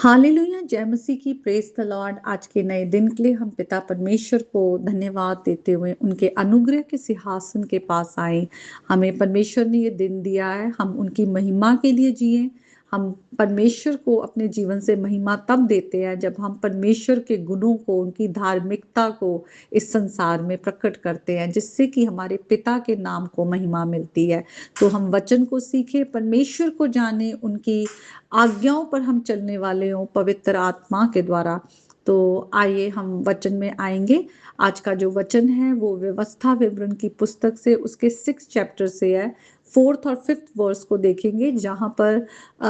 Hallelujah, जय मसीह की, praise the Lord. आज के नए दिन के लिए हम पिता परमेश्वर को धन्यवाद देते हुए उनके अनुग्रह के सिंहासन के पास आए। हमें परमेश्वर ने ये दिन दिया है, हम उनकी महिमा के लिए जिए। हम परमेश्वर को अपने जीवन से महिमा तब देते हैं जब हम परमेश्वर के गुणों को, उनकी धार्मिकता को इस संसार में प्रकट करते हैं, जिससे कि हमारे पिता के नाम को महिमा मिलती है। तो हम वचन को सीखे, परमेश्वर को जाने, उनकी आज्ञाओं पर हम चलने वाले हों पवित्र आत्मा के द्वारा। तो आइए हम वचन में आएंगे। आज का जो वचन है वो व्यवस्था विवरण की पुस्तक से, उसके 6 चैप्टर से है। 4th और 5th वर्स को देखेंगे, जहां पर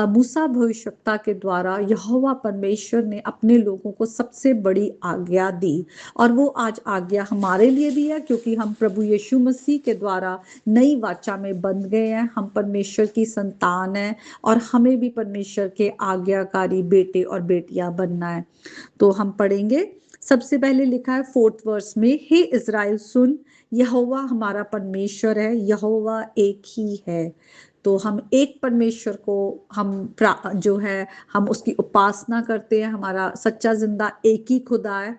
मूसा भविष्यवक्ता के द्वारा यहोवा परमेश्वर ने अपने लोगों को सबसे बड़ी आज्ञा दी। और वो आज आज्ञा हमारे लिए भी है, क्योंकि हम प्रभु यीशु मसीह के द्वारा नई वाचा में बंध गए हैं। हम परमेश्वर की संतान हैं और हमें भी परमेश्वर के आज्ञाकारी बेटे और बेटियां बनना है। तो हम पढ़ेंगे। सबसे पहले लिखा है 4th वर्स में, हे इज़राइल सुन, यहोवा हमारा परमेश्वर है, यहोवा एक ही है। तो हम एक परमेश्वर को जो है हम उसकी उपासना करते हैं। हमारा सच्चा जिंदा एक ही खुदा है।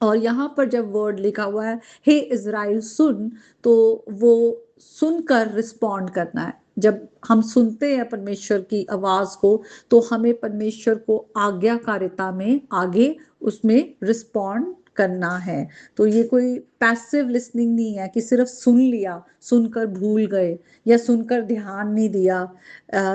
और यहाँ पर जब वर्ड लिखा हुआ है हे इज़राइल सुन, तो वो सुनकर रिस्पॉन्ड करना है। जब हम सुनते हैं परमेश्वर की आवाज को, तो हमें परमेश्वर को आज्ञाकारिता में आगे उसमें रिस्पॉन्ड करना है। तो ये कोई पैसिव लिसनिंग नहीं है कि सिर्फ सुन लिया, सुनकर भूल गए, या सुनकर ध्यान नहीं दिया,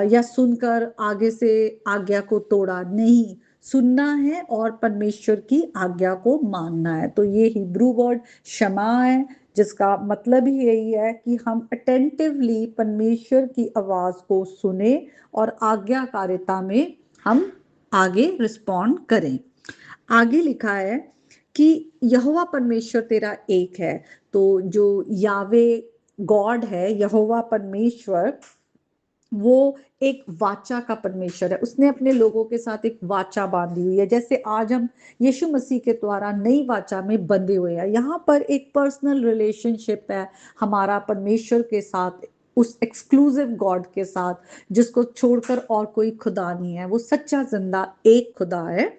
या सुनकर आगे से आज्ञा को तोड़ा। नहीं, सुनना है और परमेश्वर की आज्ञा को मानना है। तो ये हिब्रू वर्ड क्षमा है, जिसका मतलब ही यही है कि हम अटेंटिवली परमेश्वर की आवाज को सुने और आज्ञाकारिता में हम आगे रिस्पॉन्ड करें। आगे लिखा है कि यहोवा परमेश्वर तेरा एक है। तो जो यावे गॉड है, यहोवा परमेश्वर, वो एक वाचा का परमेश्वर है। उसने अपने लोगों के साथ एक वाचा बांधी हुई है, जैसे आज हम यीशु मसीह के द्वारा नई वाचा में बंधे हुए हैं। यहाँ पर एक पर्सनल रिलेशनशिप है हमारा परमेश्वर के साथ, उस एक्सक्लूसिव गॉड के साथ, जिसको छोड़कर और कोई खुदा नहीं है। वो सच्चा जिंदा एक खुदा है।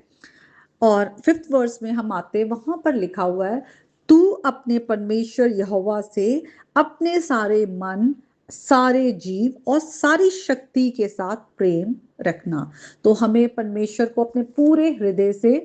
और 5th वर्स में हम आते, वहां पर लिखा हुआ है, तू अपने परमेश्वर यहोवा से अपने सारे मन, सारे जीव और सारी शक्ति के साथ प्रेम रखना। तो हमें परमेश्वर को अपने पूरे हृदय से,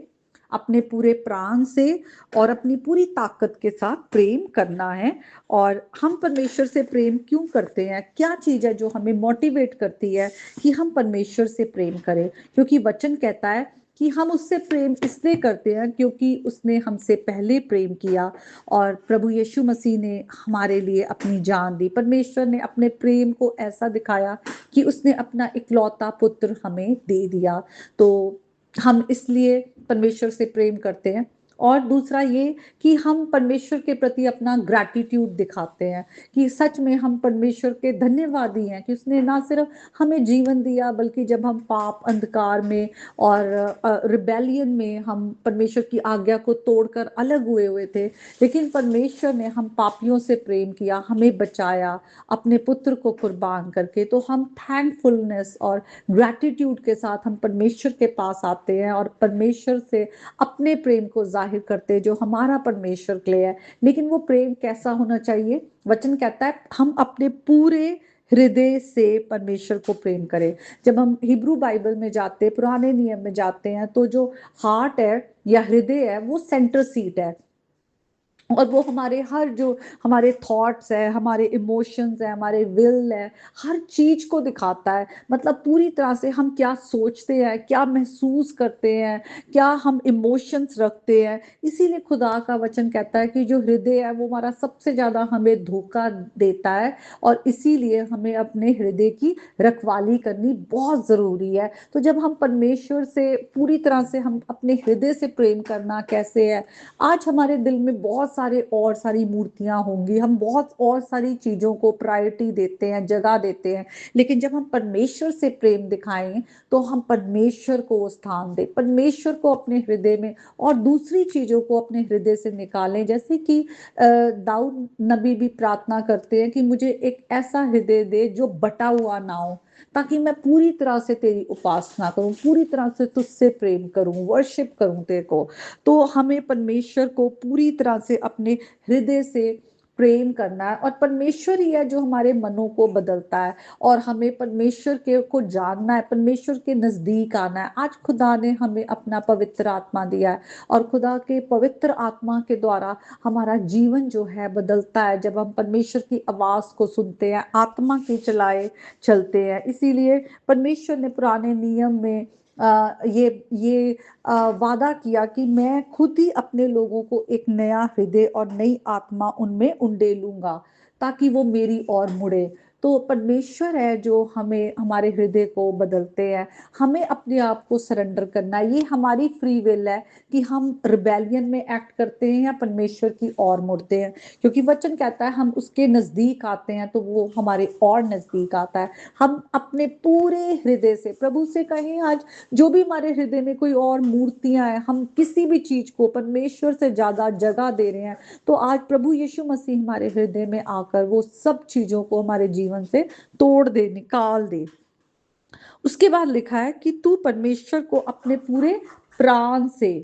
अपने पूरे प्राण से और अपनी पूरी ताकत के साथ प्रेम करना है। और हम परमेश्वर से प्रेम क्यों करते हैं? क्या चीज है जो हमें मोटिवेट करती है कि हम परमेश्वर से प्रेम करें? क्योंकि वचन कहता है कि हम उससे प्रेम इसलिए करते हैं क्योंकि उसने हमसे पहले प्रेम किया और प्रभु यीशु मसीह ने हमारे लिए अपनी जान दी। परमेश्वर ने अपने प्रेम को ऐसा दिखाया कि उसने अपना इकलौता पुत्र हमें दे दिया। तो हम इसलिए परमेश्वर से प्रेम करते हैं। और दूसरा ये कि हम परमेश्वर के प्रति अपना ग्रैटिट्यूड दिखाते हैं, कि सच में हम परमेश्वर के धन्यवादी हैं कि उसने ना सिर्फ हमें जीवन दिया, बल्कि जब हम पाप अंधकार में और रिबेलियन में हम परमेश्वर की आज्ञा को तोड़कर अलग हुए हुए थे, लेकिन परमेश्वर ने हम पापियों से प्रेम किया, हमें बचाया अपने पुत्र को कुर्बान करके। तो हम थैंकफुलनेस और ग्रैटिट्यूड के साथ हम परमेश्वर के पास आते हैं और परमेश्वर से अपने प्रेम को जाहिर करते हैं जो हमारा परमेश्वर के लिए है। लेकिन वो प्रेम कैसा होना चाहिए? वचन कहता है हम अपने पूरे हृदय से परमेश्वर को प्रेम करें। जब हम हिब्रू बाइबल में जाते हैं, पुराने नियम में जाते हैं, तो जो हार्ट है या हृदय है वो सेंटर सीट है, और वो हमारे हर जो हमारे थॉट्स है, हमारे इमोशंस है, हमारे विल है, हर चीज को दिखाता है। मतलब पूरी तरह से हम क्या सोचते हैं, क्या महसूस करते हैं, क्या हम इमोशंस रखते हैं। इसीलिए खुदा का वचन कहता है कि जो हृदय है वो हमारा सबसे ज्यादा हमें धोखा देता है, और इसीलिए हमें अपने हृदय की रखवाली करनी बहुत जरूरी है। तो जब हम परमेश्वर से पूरी तरह से, हम अपने हृदय से प्रेम करना कैसे है? आज हमारे दिल में बहुत सारे और सारी मूर्तियां होंगी, हम बहुत और सारी चीजों को प्रायोरिटी देते हैं, जगह देते हैं। लेकिन जब हम परमेश्वर से प्रेम दिखाएं, तो हम परमेश्वर को स्थान दें, परमेश्वर को अपने हृदय में, और दूसरी चीजों को अपने हृदय से निकालें। जैसे कि दाऊद नबी भी प्रार्थना करते हैं कि मुझे एक ऐसा हृदय दे जो बटा हुआ ना हो। ताकि मैं पूरी तरह से तेरी उपासना करूं, पूरी तरह से तुझसे प्रेम करूं, वर्शिप करूं तेरे को। तो हमें परमेश्वर को पूरी तरह से अपने हृदय से प्रेम करना है, और परमेश्वर ही है जो हमारे मनों को बदलता है, और हमें परमेश्वर के को जानना है, परमेश्वर के नजदीक आना है। आज खुदा ने हमें अपना पवित्र आत्मा दिया है, और खुदा के पवित्र आत्मा के द्वारा हमारा जीवन जो है बदलता है, जब हम परमेश्वर की आवाज को सुनते हैं, आत्मा के चलाए चलते हैं। इसीलिए परमेश्वर ने पुराने नियम में ये वादा किया कि मैं खुद ही अपने लोगों को एक नया हृदय और नई आत्मा उनमें उंडेलूंगा, ताकि वो मेरी ओर मुड़े। तो परमेश्वर है जो हमें हमारे हृदय को बदलते हैं। हमें अपने आप को सरेंडर करना है, ये हमारी फ्री विल है कि हम रिबेलियन में एक्ट करते हैं या परमेश्वर की ओर मुड़ते हैं। क्योंकि वचन कहता है हम उसके नजदीक आते हैं तो वो हमारे और नजदीक आता है। हम अपने पूरे हृदय से प्रभु से कहें, आज जो भी हमारे हृदय में कोई और मूर्तियां हैं, हम किसी भी चीज को परमेश्वर से ज्यादा जगह दे रहे हैं, तो आज प्रभु यीशु मसीह हमारे हृदय में आकर वो सब चीजों को हमारे जीवन से तोड़ दे, निकाल दे। उसके बाद लिखा है कि तू परमेश्वर को अपने पूरे प्राण से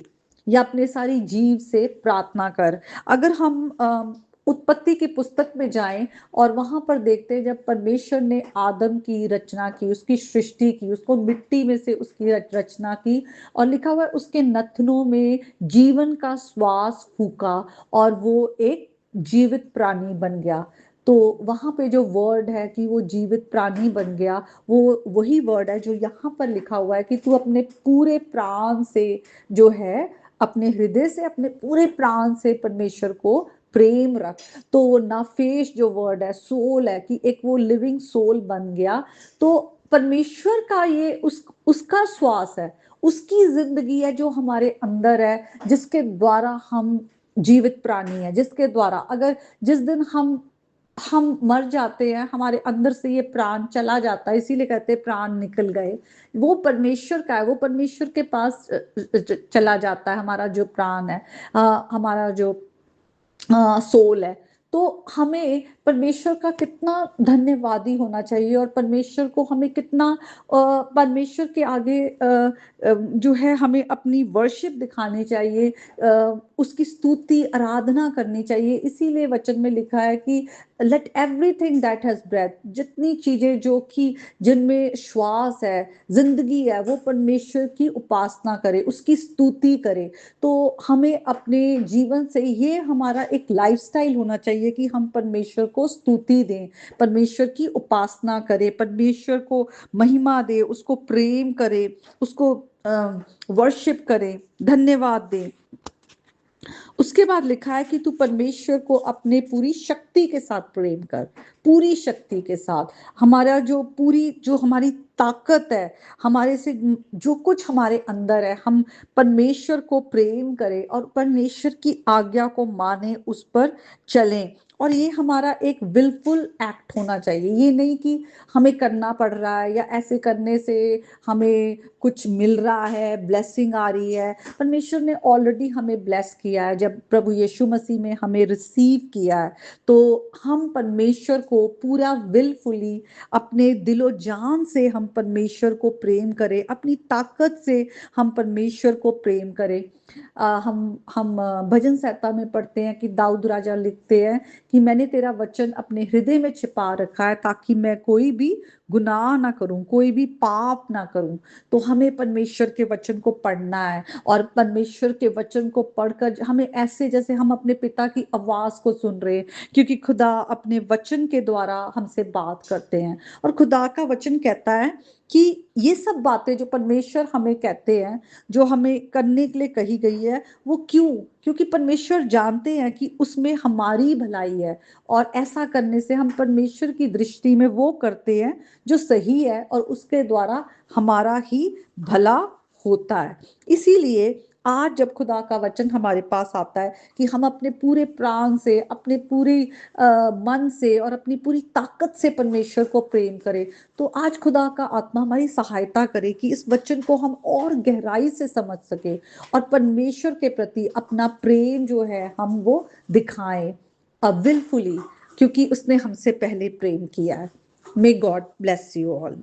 या अपने सारी जीव से प्रार्थना कर। अगर हम उत्पत्ति की पुस्तक में जाएं और वहां पर देखते हैं, जब परमेश्वर ने आदम की रचना की, उसकी सृष्टि की, उसको मिट्टी में से उसकी रचना की, और लिखा हुआ है उसके नथनों में जीवन का श्वास फूका और वो एक जीवित प्राणी बन गया। तो वहां पे जो वर्ड है कि वो जीवित प्राणी बन गया, वो वही वर्ड है जो यहाँ पर लिखा हुआ है कि तू अपने पूरे प्राण से जो है, अपने हृदय से, अपने पूरे प्राण से परमेश्वर को प्रेम रख। तो वो नाफेश जो वर्ड है, सोल है, कि एक वो लिविंग सोल बन गया। तो परमेश्वर का ये उसका श्वास है, उसकी जिंदगी है जो हमारे अंदर है, जिसके द्वारा हम जीवित प्राणी है, जिसके द्वारा अगर जिस दिन हम मर जाते हैं, हमारे अंदर से ये प्राण चला जाता है, इसीलिए कहते हैं प्राण निकल गए। वो परमेश्वर का है, वो परमेश्वर के पास चला जाता है, हमारा जो प्राण है, हमारा जो सोल है। तो हमें परमेश्वर का कितना धन्यवादी होना चाहिए, और परमेश्वर को हमें कितना परमेश्वर के आगे जो है हमें अपनी वर्शिप दिखानी चाहिए, उसकी स्तुति आराधना करनी चाहिए। इसीलिए वचन में लिखा है कि let everything that has breath, जितनी चीजें जो कि जिनमें श्वास है, जिंदगी है, वो परमेश्वर की उपासना करे, उसकी स्तुति करे। तो हमें अपने जीवन से ये हमारा एक लाइफस्टाइल होना चाहिए कि हम परमेश्वर को स्तुति दें, परमेश्वर की उपासना करें, परमेश्वर को महिमा दे, उसको प्रेम करें, उसको वर्शिप करें, धन्यवाद दें। उसके बाद लिखा है कि तू परमेश्वर को अपने पूरी शक्ति के साथ प्रेम कर, पूरी शक्ति के साथ। हमारा जो हमारी ताकत है, हमारे से जो कुछ हमारे अंदर है, हम परमेश्वर को प्रेम करें और परमेश्वर की आज्ञा को माने, उस पर चलें। और ये हमारा एक विलफुल एक्ट होना चाहिए, ये नहीं कि हमें करना पड़ रहा है या ऐसे करने से हमें कुछ मिल रहा है, ब्लेसिंग आ रही है। परमेश्वर ने ऑलरेडी हमें ब्लेस किया है, जब प्रभु यीशु मसीह में हमें रिसीव किया है, तो हम परमेश्वर को पूरा विलफुली अपने दिलो जान से हम परमेश्वर को प्रेम करें, अपनी ताकत से हम परमेश्वर को प्रेम करें। हम भजन संहिता में पढ़ते हैं कि दाऊद राजा लिखते हैं कि मैंने तेरा वचन अपने हृदय में छिपा रखा है, ताकि मैं कोई भी गुनाह ना करूं, कोई भी पाप ना करूं। तो हमें परमेश्वर के वचन को पढ़ना है, और परमेश्वर के वचन को पढ़कर हमें ऐसे जैसे हम अपने पिता की आवाज को सुन रहे हैं, क्योंकि खुदा अपने वचन के द्वारा हमसे बात करते हैं। और खुदा का वचन कहता है कि ये सब बातें जो परमेश्वर हमें कहते हैं, जो हमें करने के लिए कही गई है, वो क्योंकि परमेश्वर जानते हैं कि उसमें हमारी भलाई है, और ऐसा करने से हम परमेश्वर की दृष्टि में वो करते हैं जो सही है, और उसके द्वारा हमारा ही भला होता है। इसीलिए आज जब खुदा का वचन हमारे पास आता है कि हम अपने पूरे प्राण से, अपने पूरे मन से और अपनी पूरी ताकत से परमेश्वर को प्रेम करें, तो आज खुदा का आत्मा हमारी सहायता करे कि इस वचन को हम और गहराई से समझ सके, और परमेश्वर के प्रति अपना प्रेम जो है हम वो दिखाएं विलफुली, क्योंकि उसने हमसे पहले प्रेम किया है। May God bless you all.